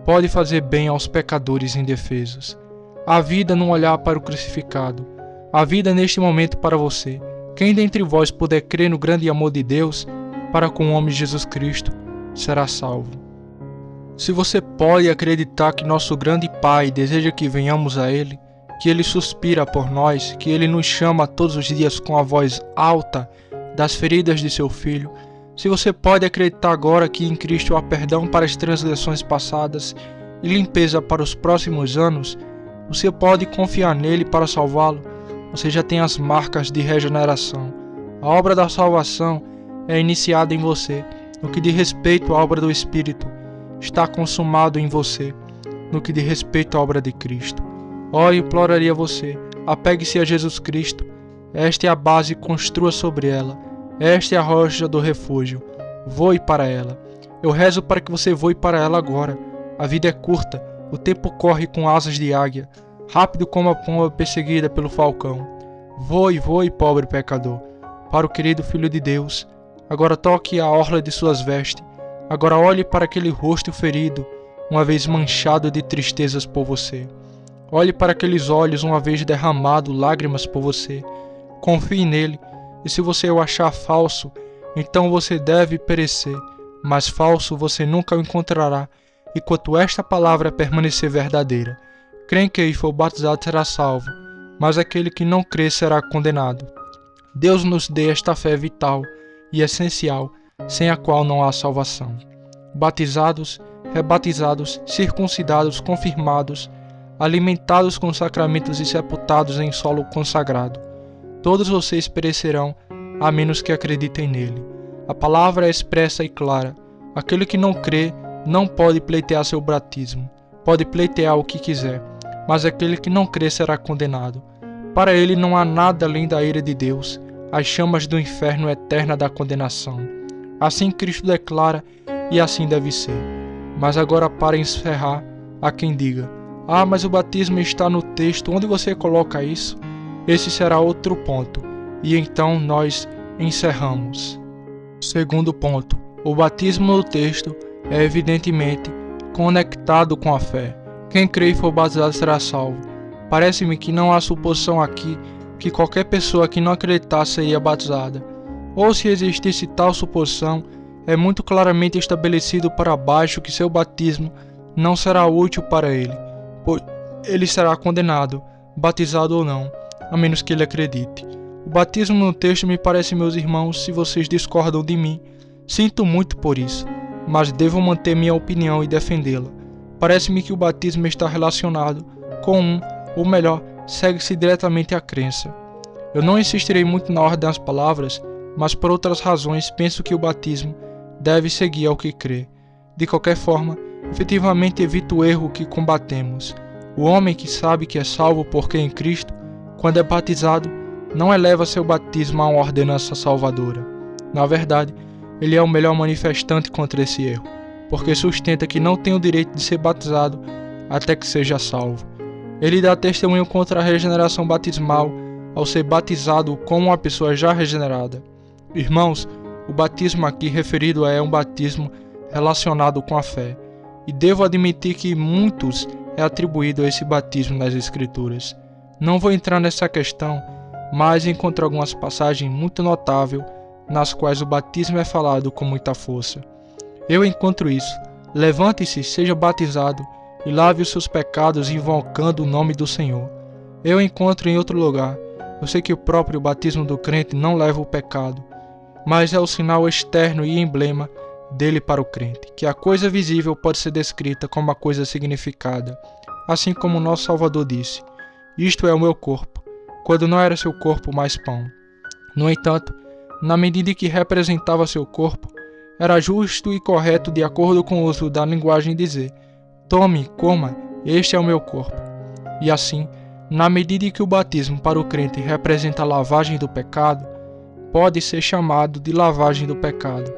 pode fazer bem aos pecadores indefesos. A vida num olhar para o crucificado, a vida neste momento para você. Quem dentre vós puder crer no grande amor de Deus para com o homem Jesus Cristo, será salvo. Se você pode acreditar que nosso grande Pai deseja que venhamos a Ele, que Ele suspira por nós, que Ele nos chama todos os dias com a voz alta das feridas de seu Filho, se você pode acreditar agora que em Cristo há perdão para as transgressões passadas e limpeza para os próximos anos, você pode confiar nele para salvá-lo. Você já tem as marcas de regeneração. A obra da salvação é iniciada em você. No que diz respeito à obra do Espírito, está consumado em você. No que diz respeito à obra de Cristo, eu imploraria a você, apegue-se a Jesus Cristo. Esta é a base, construa sobre ela. Esta é a rocha do refúgio. Voe para ela. Eu rezo para que você voe para ela agora. A vida é curta, o tempo corre com asas de águia, rápido como a pomba perseguida pelo falcão. Voe, voe, pobre pecador, para o querido Filho de Deus. Agora toque a orla de suas vestes. Agora olhe para aquele rosto ferido, uma vez manchado de tristezas por você. Olhe para aqueles olhos, uma vez derramado lágrimas por você. Confie nele, e se você o achar falso, então você deve perecer, mas falso você nunca o encontrará, enquanto esta palavra permanecer verdadeira. Quem crer e for batizado será salvo, mas aquele que não crer será condenado. Deus nos dê esta fé vital e essencial, sem a qual não há salvação. Batizados, rebatizados, circuncidados, confirmados, alimentados com sacramentos e sepultados em solo consagrado, todos vocês perecerão, a menos que acreditem nele. A palavra é expressa e clara. Aquele que não crê não pode pleitear seu batismo. Pode pleitear o que quiser, mas aquele que não crê será condenado. Para ele não há nada além da ira de Deus, as chamas do inferno eterna da condenação. Assim Cristo declara e assim deve ser. Mas agora, para encerrar, há quem diga: mas o batismo está no texto, onde você coloca isso? Esse será outro ponto, e então nós encerramos. Segundo ponto, o batismo no texto é evidentemente conectado com a fé. Quem crê e for batizado será salvo. Parece-me que não há suposição aqui que qualquer pessoa que não acreditasse seria batizada. Ou se existisse tal suposição, é muito claramente estabelecido para baixo que seu batismo não será útil para ele, pois ele será condenado, batizado ou não, a menos que ele acredite. O batismo no texto me parece, meus irmãos, se vocês discordam de mim, sinto muito por isso, mas devo manter minha opinião e defendê-la. Parece-me que o batismo está relacionado com ou melhor, segue-se diretamente à crença. Eu não insistirei muito na ordem das palavras, mas por outras razões penso que o batismo deve seguir ao que crê. De qualquer forma, efetivamente evita o erro que combatemos. O homem que sabe que é salvo porque em Cristo, quando é batizado, não eleva seu batismo a uma ordenança salvadora. Na verdade, ele é o melhor manifestante contra esse erro, porque sustenta que não tem o direito de ser batizado até que seja salvo. Ele dá testemunho contra a regeneração batismal ao ser batizado como uma pessoa já regenerada. Irmãos, o batismo aqui referido é um batismo relacionado com a fé, e devo admitir que muitos é atribuído a esse batismo nas Escrituras. Não vou entrar nessa questão, mas encontro algumas passagens muito notáveis nas quais o batismo é falado com muita força. Eu encontro isso: levante-se, seja batizado e lave os seus pecados invocando o nome do Senhor. Eu encontro em outro lugar: eu sei que o próprio batismo do crente não leva o pecado, mas é o sinal externo e emblema dele para o crente, que a coisa visível pode ser descrita como a coisa significada, assim como nosso Salvador disse: isto é o meu corpo, quando não era seu corpo, mas pão. No entanto, na medida em que representava seu corpo, era justo e correto, de acordo com o uso da linguagem, dizer: tome, coma, este é o meu corpo. E assim, na medida em que o batismo para o crente representa a lavagem do pecado, pode ser chamado de lavagem do pecado.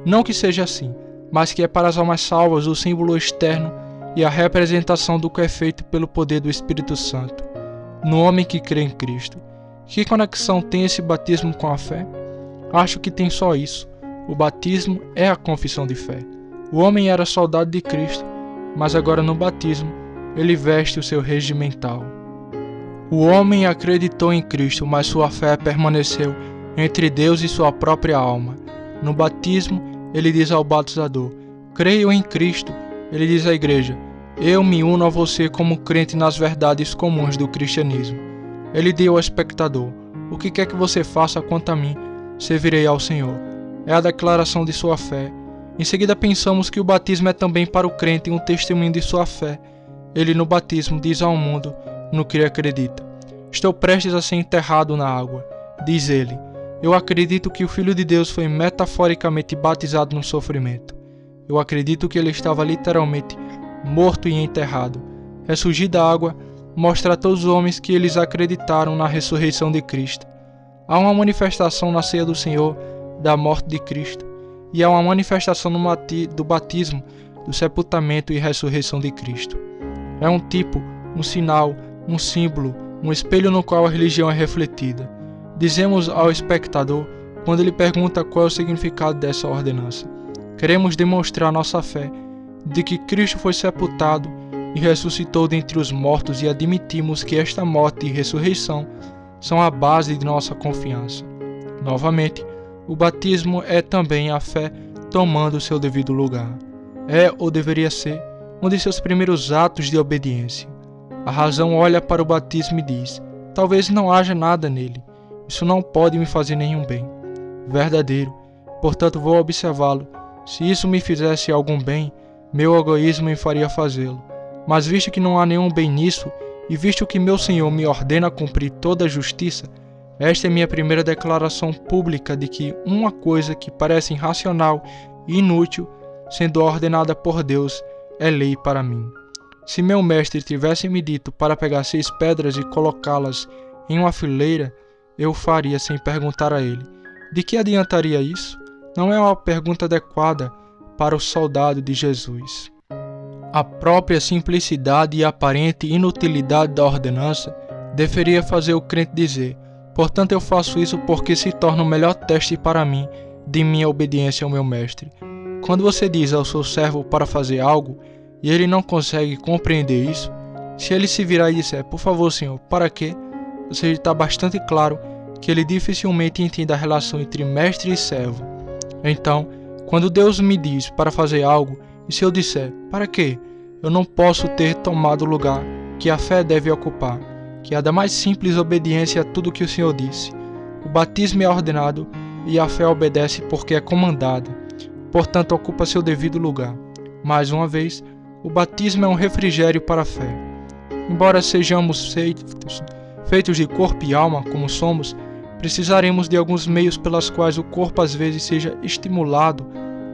Não que seja assim, mas que é para as almas salvas o símbolo externo e a representação do que é feito pelo poder do Espírito Santo, no homem que crê em Cristo. Que conexão tem esse batismo com a fé? Acho que tem só isso. O batismo é a confissão de fé. O homem era soldado de Cristo, mas agora no batismo ele veste o seu regimental. O homem acreditou em Cristo, mas sua fé permaneceu entre Deus e sua própria alma. No batismo, ele diz ao batizador: creio em Cristo. Ele diz à igreja: eu me uno a você como crente nas verdades comuns do cristianismo. Ele diz ao espectador: o que quer que você faça quanto a mim, servirei ao Senhor. É a declaração de sua fé. Em seguida pensamos que o batismo é também para o crente um testemunho de sua fé. Ele no batismo diz ao mundo no que ele acredita: estou prestes a ser enterrado na água. Diz ele: eu acredito que o Filho de Deus foi metaforicamente batizado no sofrimento. Eu acredito que ele estava literalmente morto e enterrado. Ressurgir da água mostra a todos os homens que eles acreditaram na ressurreição de Cristo. Há uma manifestação na ceia do Senhor da morte de Cristo, e há uma manifestação do batismo, do sepultamento e ressurreição de Cristo. É um tipo, um sinal, um símbolo, um espelho no qual a religião é refletida. Dizemos ao espectador, quando ele pergunta qual é o significado dessa ordenança: queremos demonstrar nossa fé de que Cristo foi sepultado e ressuscitou dentre os mortos, e admitimos que esta morte e ressurreição são a base de nossa confiança. Novamente, o batismo é também a fé tomando seu devido lugar. É, ou deveria ser, um de seus primeiros atos de obediência. A razão olha para o batismo e diz: talvez não haja nada nele. Isso não pode me fazer nenhum bem. Verdadeiro, portanto vou observá-lo. Se isso me fizesse algum bem, meu egoísmo me faria fazê-lo. Mas visto que não há nenhum bem nisso, e visto que meu Senhor me ordena cumprir toda a justiça, esta é minha primeira declaração pública de que uma coisa que parece irracional e inútil, sendo ordenada por Deus, é lei para mim. Se meu mestre tivesse me dito para pegar 6 pedras e colocá-las em uma fileira, eu o faria sem perguntar a ele. De que adiantaria isso? Não é uma pergunta adequada para o soldado de Jesus. A própria simplicidade e aparente inutilidade da ordenança deveria fazer o crente dizer: portanto eu faço isso porque se torna o melhor teste para mim de minha obediência ao meu mestre. Quando você diz ao seu servo para fazer algo e ele não consegue compreender isso, se ele se virar e disser: por favor, senhor, para quê? Ou seja, está bastante claro que ele dificilmente entende a relação entre mestre e servo. Então, quando Deus me diz para fazer algo, e se eu disser: para quê? Eu não posso ter tomado o lugar que a fé deve ocupar, que é a da mais simples obediência a tudo que o Senhor disse. O batismo é ordenado e a fé obedece porque é comandada, portanto ocupa seu devido lugar. Mais uma vez, o batismo é um refrigério para a fé. Embora sejamos feitos de corpo e alma, como somos, precisaremos de alguns meios pelos quais o corpo às vezes seja estimulado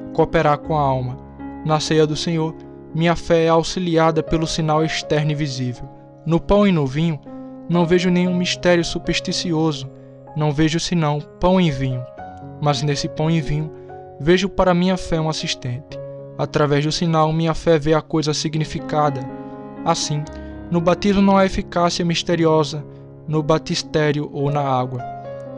a cooperar com a alma. Na ceia do Senhor, minha fé é auxiliada pelo sinal externo e visível. No pão e no vinho, não vejo nenhum mistério supersticioso, não vejo senão pão e vinho. Mas nesse pão e vinho, vejo para minha fé um assistente. Através do sinal, minha fé vê a coisa significada. Assim, no batismo não há eficácia misteriosa, no batistério ou na água.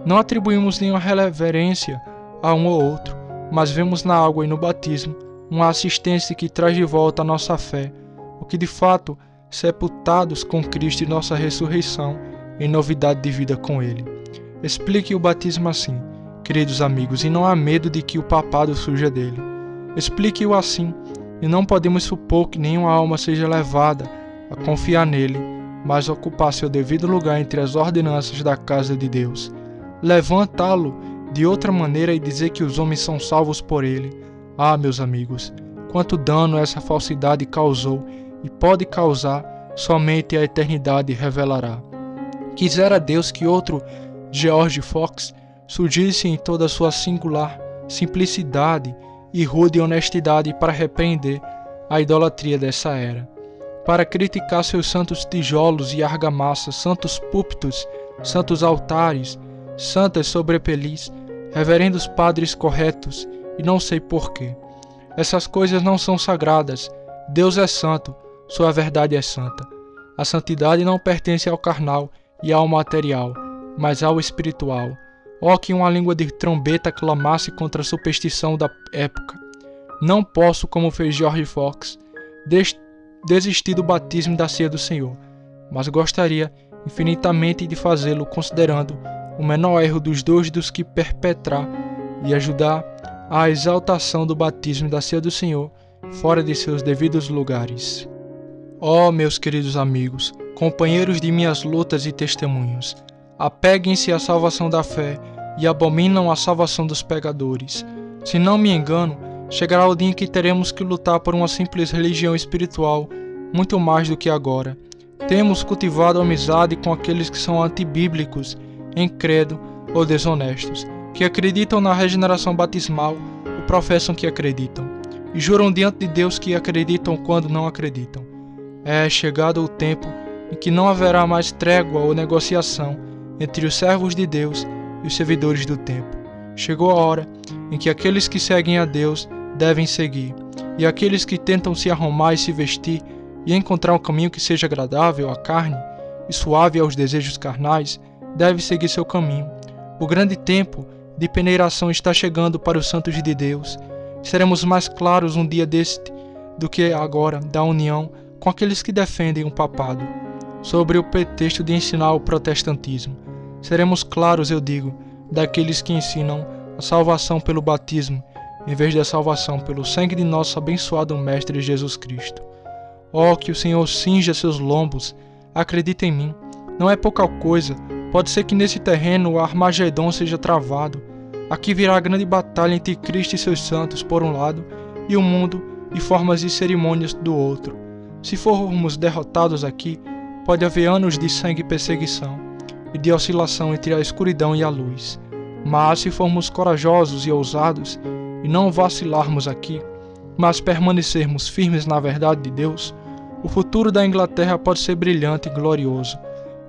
Não atribuímos nenhuma reverência a um ou outro, mas vemos na água e no batismo uma assistência que traz de volta a nossa fé, o que de fato, sepultados com Cristo e nossa ressurreição, em novidade de vida com Ele. Explique o batismo assim, queridos amigos, e não há medo de que o papado surja dele. Explique-o assim, e não podemos supor que nenhuma alma seja levada a confiar nele, mas ocupar seu devido lugar entre as ordenanças da casa de Deus. Levantá-lo de outra maneira e dizer que os homens são salvos por ele. Ah, meus amigos, quanto dano essa falsidade causou e pode causar, somente a eternidade revelará. Quisera Deus que outro George Fox surgisse em toda a sua singular simplicidade e rude honestidade para repreender a idolatria dessa era, para criticar seus santos tijolos e argamassas, santos púlpitos, santos altares, santas sobrepelis, reverendos padres corretos, e não sei porquê. Essas coisas não são sagradas. Deus é santo, sua verdade é santa. A santidade não pertence ao carnal e ao material, mas ao espiritual. Oh, que uma língua de trombeta clamasse contra a superstição da época. Não posso, como fez George Fox, desistir do batismo da ceia do Senhor, mas gostaria infinitamente de fazê-lo considerando o menor erro dos dois dos que perpetrar e ajudar a exaltação do batismo da ceia do Senhor fora de seus devidos lugares. Ó, meus queridos amigos, companheiros de minhas lutas e testemunhos, apeguem-se à salvação da fé e abominam a salvação dos pecadores. Se não me engano, chegará o dia em que teremos que lutar por uma simples religião espiritual, muito mais do que agora. Temos cultivado amizade com aqueles que são antibíblicos, em credo ou desonestos, que acreditam na regeneração batismal ou professam que acreditam, e juram diante de Deus que acreditam quando não acreditam. É chegado o tempo em que não haverá mais trégua ou negociação entre os servos de Deus e os servidores do tempo. Chegou a hora em que aqueles que seguem a Deus devem seguir, e aqueles que tentam se arrumar e se vestir e encontrar um caminho que seja agradável à carne e suave aos desejos carnais, devem seguir seu caminho. O grande tempo de peneiração está chegando para os santos de Deus. Seremos mais claros um dia deste do que agora da união com aqueles que defendem o papado, sobre o pretexto de ensinar o protestantismo. Seremos claros, eu digo, daqueles que ensinam a salvação pelo batismo, em vez da salvação pelo sangue de nosso abençoado Mestre Jesus Cristo. Oh, que o Senhor cinja seus lombos, acredita em mim, não é pouca coisa. Pode ser que nesse terreno o Armagedon seja travado. Aqui virá a grande batalha entre Cristo e seus santos por um lado e o mundo e formas e cerimônias do outro. Se formos derrotados aqui, pode haver anos de sangue e perseguição e de oscilação entre a escuridão e a luz. Mas se formos corajosos e ousados e não vacilarmos aqui, mas permanecermos firmes na verdade de Deus, o futuro da Inglaterra pode ser brilhante e glorioso.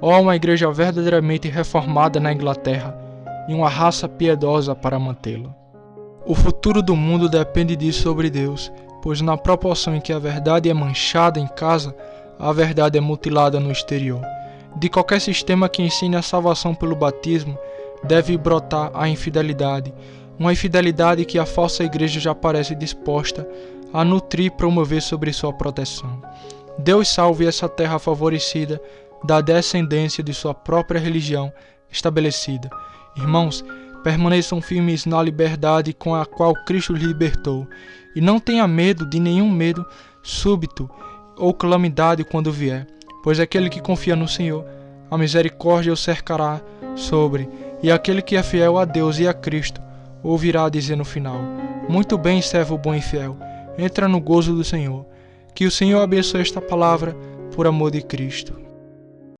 Ó, uma igreja verdadeiramente reformada na Inglaterra e uma raça piedosa para mantê-la. O futuro do mundo depende disso sobre Deus, pois na proporção em que a verdade é manchada em casa, a verdade é mutilada no exterior. De qualquer sistema que ensine a salvação pelo batismo, deve brotar a infidelidade, uma infidelidade que a falsa igreja já parece disposta a nutrir e promover sobre sua proteção. Deus salve essa terra favorecida da descendência de sua própria religião estabelecida. Irmãos, permaneçam firmes na liberdade com a qual Cristo lhe libertou, e não tenha medo de nenhum medo súbito ou calamidade quando vier, pois aquele que confia no Senhor, a misericórdia o cercará sobre, e aquele que é fiel a Deus e a Cristo, ouvirá dizer no final: muito bem, servo bom e fiel, entra no gozo do Senhor. Que o Senhor abençoe esta palavra por amor de Cristo.